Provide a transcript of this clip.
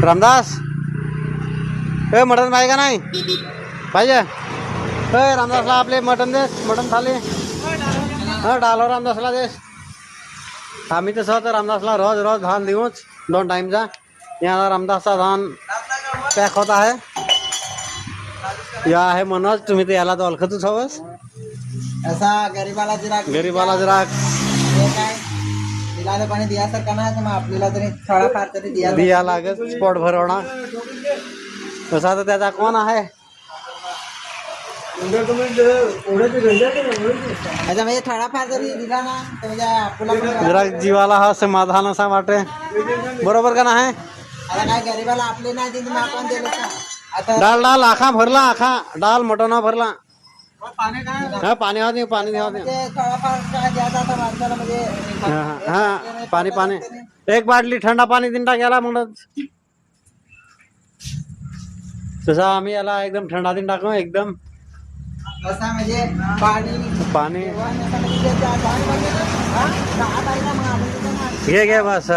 रामदास ए mutton पाहिजे का नाही पाहिजे रामदासला आपले मटन दे मटन थाली डालो रामदासला दे आम्ही तसं तर रामदासला रोज रोज धान देऊच 2 टाइमचा यहाँ रामदासचा धान पॅक होत आहे या आहे मनोज तुम्ही तर याला तर ओळखतच हवस ऐसा गरीबाला जरा दिला पाणी दियासारखा नाही तर मग आपल्याला तरी थोडाफार तरी दिया लागत स्पॉट भरवणा तसा तर त्याचा कोण आहे अच्छा म्हणजे थोडाफार जरी दिला ना तर म्हणजे आपल्याला जरा जीवाला हा समाधान असा वाटे बरोबर का नाही आता काय गरीबाला आपले नाही दिली मग आपण दिलं का आता डाल आखा भरला आखा डाल मटन भरला हा पाणी होत नाही पाणी होत नाही ते थोडाफार काय द्यायचा आता माणसाला म्हणजे हा पाणी एक बाटली थंडा पाणी दिन टाकायला मग तसा आम्ही याला एकदम थंडा दिन टाकू एकदम कसं म्हणजे पाणी घे बस